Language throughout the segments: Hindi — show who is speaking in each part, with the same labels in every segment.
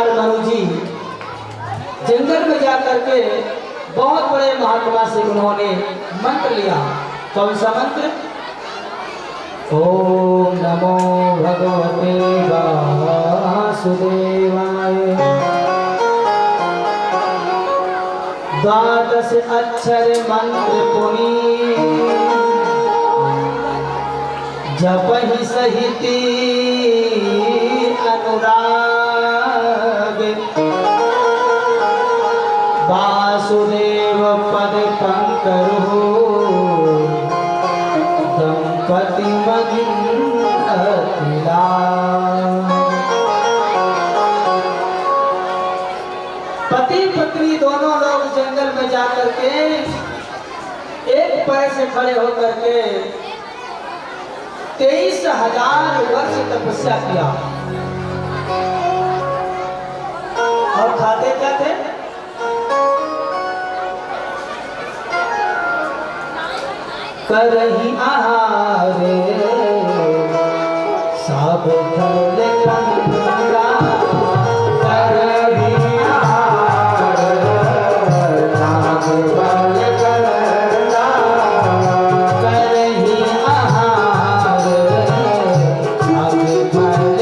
Speaker 1: प्रकार मनु जी जंगल में जाकर के बहुत बड़े महात्मा से उन्होंने मंत्र लिया। कौन सा मंत्र? ओम नमो भगवते वासुदेवाय। द्वादश अक्षर मंत्र पुनीत जपहि सहिति अनुराग। वासुदेव पद पंकरु दंपति मगिला। पति पत्नी दोनों लोग जंगल में जाकर के एक पैर से खड़े होकर के 23,000 वर्ष तपस्या किया। और खाते क्या थे? करही आहारे सब धल कंगा। करही आहारे नाग बल कंगा। करही आहारे नाग बल कंगा। करही आहारे नाग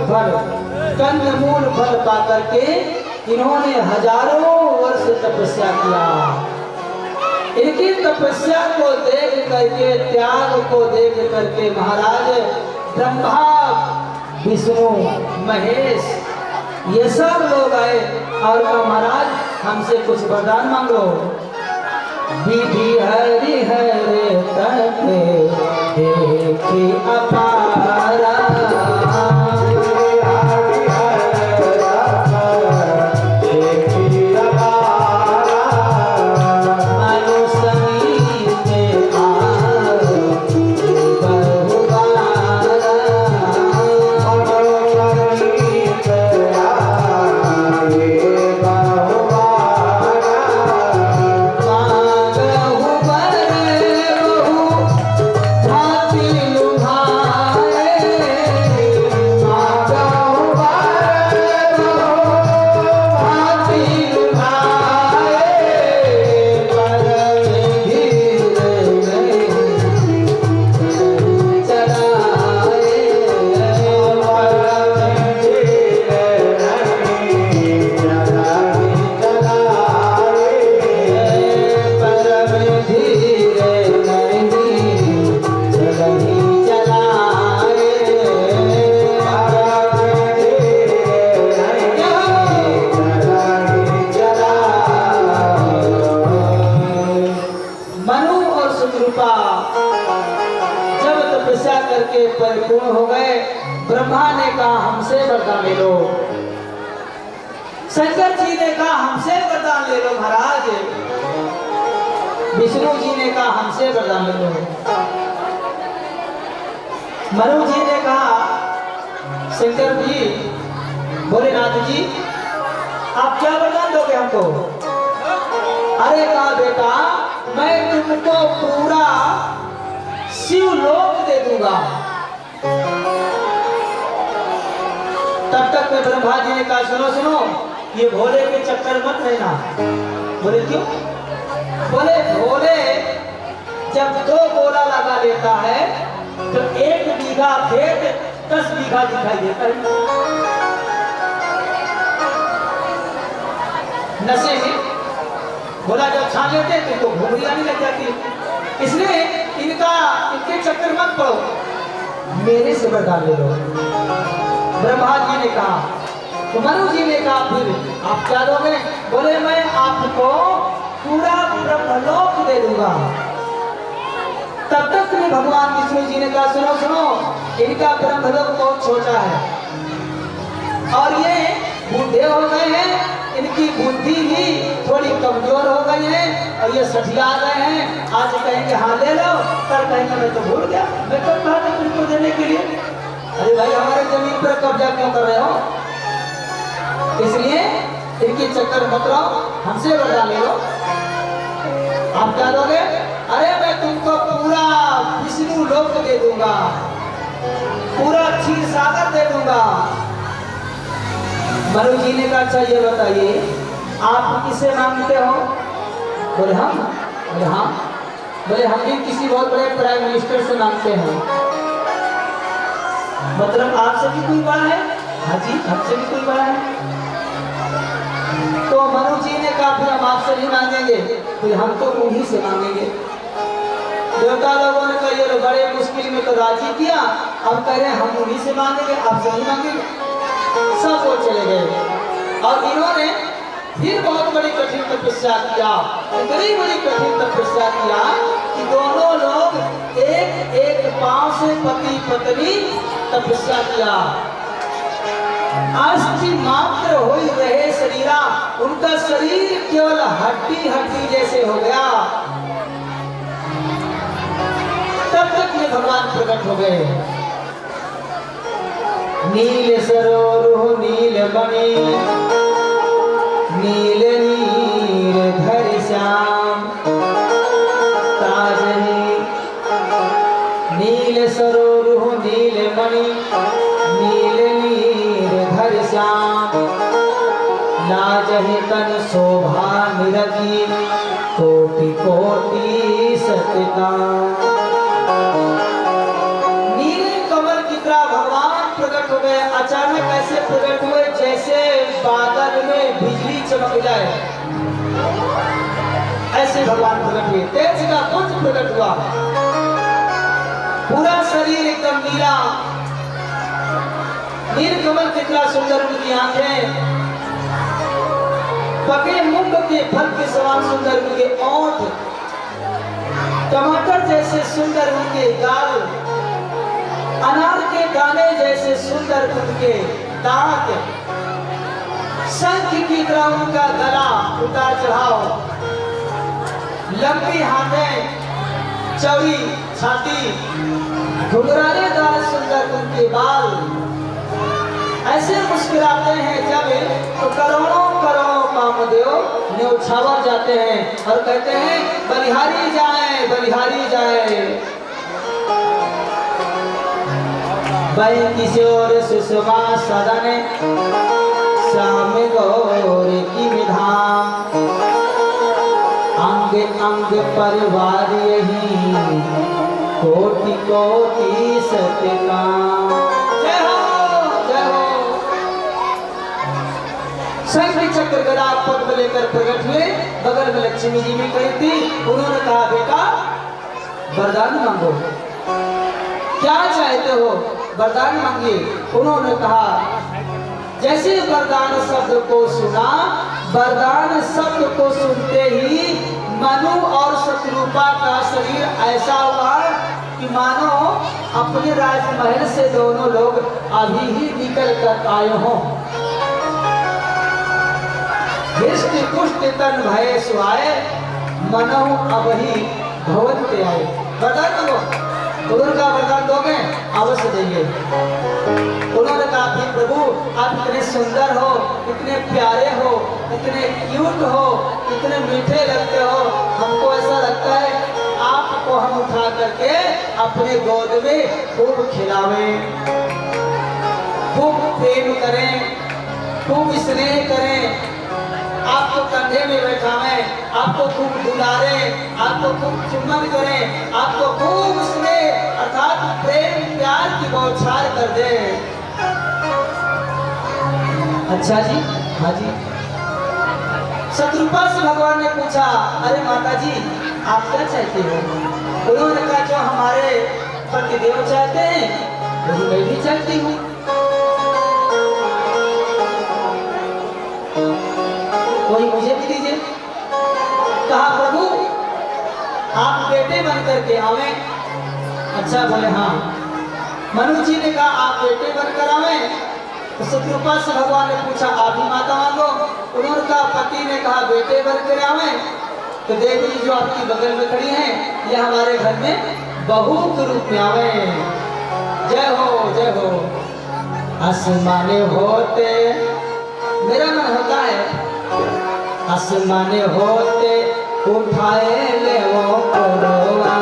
Speaker 1: बल कंदमूल फल पाकर के इन्होंने हजारों वर्ष तपस्या किया। इनकी तपस्या को देख करके, त्याग को देख करके महाराज ब्रह्मा विष्णु महेश ये सब लोग आए और कहा महाराज हमसे कुछ वरदान मांगो। विधि हरि हरे तपे देखी अपारा। परिपूर्ण हो गए। ब्रह्मा ने कहा हमसे वरदान ले लो। शंकर जी ने कहा हमसे वरदान ले लो महाराज। विष्णु जी ने कहा हमसे वरदान ले लो। मनु जी ने कहा शंकर जी भोलेनाथ जी आप क्या वरदान दोगे हमको? अरे कहा बेटा मैं तुमको पूरा शिवलोक दे दूंगा। तब तक में ब्रह्मा जी ने कहा सुनो सुनो, ये भोले के चक्कर मत रहना। बोले क्यों? बोले भोले जब 2 गोला लगा लेता है तो 1 बीघा खेत 10 बीघा दिखाई देता है। नशे में गोला जब छान लेते हैं तो घुघरी आने लग जाती है। इसलिए इनके चक्कर मत पड़ो, मेरे से वरदान ले लो। ब्रह्मा जी ने कहा, तो मनु जी ने कहा फिर आप क्या दोगे? बोले मैं आपको पूरा ब्रह्मलोक दे दूंगा। तब तक में भगवान विष्णु जी ने कहा सुनो सुनो, इनका ब्रह्मलोक बहुत छोटा है और ये बूढ़े हो गए हैं, इनकी बुद्धि भी थोड़ी कमजोर हो गई है और ये सठिया गए हैं। आज कहेंगे हाँ ले लो, कल कहेंगे मैं तो भूल गया, मैं कब कहा था तुमको देने के लिए। अरे भाई हमारे जमीन पर कब्जा क्यों कर रहे हो? इसलिए इनके चक्कर मत रहो, हमसे वरदान ले लो। आप क्या दोगे? अरे मैं तुमको पूरा विष्णु लोक दे दूंगा, पूरा क्षीर सागर दे दूंगा। मनु जी ने कहा अच्छा ये बताइए आप किसे मांगते हो? बोले हम। बोले हाँ। बोले हम भी किसी बहुत बड़े प्राइम मिनिस्टर से मांगते हैं। मतलब आपसे भी कोई बड़ा है? हाँ जी हमसे भी कोई बड़ा है। तो मनु जी ने कहा फिर हम आपसे नहीं मांगेंगे, फिर हम तो उन्हीं से मांगेंगे। देवता लोगों ने कहा ये बड़े मुश्किल में तो राजी किया, अब कह रहे हैं हम उन्हीं से मांगेंगे, आपसे नहीं मांगेंगे। सब वो चले गए और इन्होंने फिर बहुत बड़ी कठिन तपस्या किया, इतनी बड़ी कठिन तपस्या किया कि दोनों लोग एक पांव से पति पत्नी तपस्या किया। अस्थि मात्र हो रहे शरीरा, उनका शरीर केवल हड्डी हड्डी जैसे हो गया। तब तक ये भगवान प्रकट हो गए। नील सरोरुह नील मणि, नील नीर धर श्याम ताजहि। नील सरोरुह नील मणि, नील नीर धर श्याम लाजहि तन शोभा निरति, कोटि कोटि सतकाम। प्रकट हो गए। अचानक ऐसे प्रकट हुए जैसे बादल में बिजली चमक जाए, ऐसे भगवान प्रकट हुए। तेज का पुंज प्रकट हुआ, पूरा शरीर एकदम नीला, नीलकमल कितना सुंदर उनकी आंखें, पके मूंग के फल के समान सुंदर उनके ओंठ, टमाटर जैसे सुंदर उनके गाल, अनार के दाने जैसे सुंदर उनके दांत, शंख की तरह उनका गला उतार चढ़ाव, लंबी हाथें, चौड़ी छाती, घुंघरालेदार सुंदर उनके बाल। ऐसे मुस्कुराते हैं जब तो करोड़ों करोड़ों कामदेव न्यौछावर जाते हैं और कहते हैं बलिहारी जाए बलिहारी जाए। वै किशोर सुषमा सदन, श्याम गौर की विधान, अंग अंग परिवार यही, कोटि कोटि सतकाम। जय हो जय हो। शंख चक्र गदा पद्म लेकर प्रकट हुए। बगल में लक्ष्मी जी भी खड़ी थी। उन्होंने कहा बेटा वरदान मांगो, क्या चाहते हो वरदान मांगिए। उन्होंने कहा जैसे वरदान शब्द को सुना, वरदान शब्द को सुनते ही मनु और शत्रुपा का शरीर ऐसा हुआ कि मानो अपने राजमहल से दोनों लोग अभी ही निकल कर आए हों। हृष्ट पुष्ट तन भय सुहाए, मनो अबहि भवन्ते आए। वरदान दो, उनका वरदान दोगे अवश्य देंगे। उन्होंने कहा फिर प्रभु आप इतने सुंदर हो, इतने प्यारे हो, इतने क्यूट हो, इतने मीठे लगते हो, हमको ऐसा लगता है आपको हम उठा करके अपने गोद में खूब खिलावें। खूब प्रेम करें, खूब स्नेह करें, आपको कंधे में बैठावें, आपको खूब दुलारें, आपको खूब चुम्बन करें, आपको खूब स्नेह अर्थात प्रेम प्यार की बौछार कर दे। अच्छा जी, हाँ जी। शत्रुपा से भगवान ने पूछा, अरे माता जी आप क्या चाहती हो? उन्होंने कहा जो हमारे पतिदेव चाहते हैं वही मैं भी चाहती हूँ। वही मुझे भी दीजिए। कहा प्रभु आप बेटे बन करके आवे। अच्छा बोले हाँ। मनु जी ने कहा आप बेटे बनकर आवे। तो शत्रुपा से भगवान ने पूछा आप ही माता मांगो। उन्होंने कहा पति ने कहा बेटे बनकर आवे। तो देवी जी जो आपकी बगल में खड़ी हैं ये हमारे घर में बहू के रूप में आवे। जय हो जय हो। आसमाने होते मेरा मन होता है आसमाने होते उठाए ले वो कोरवा।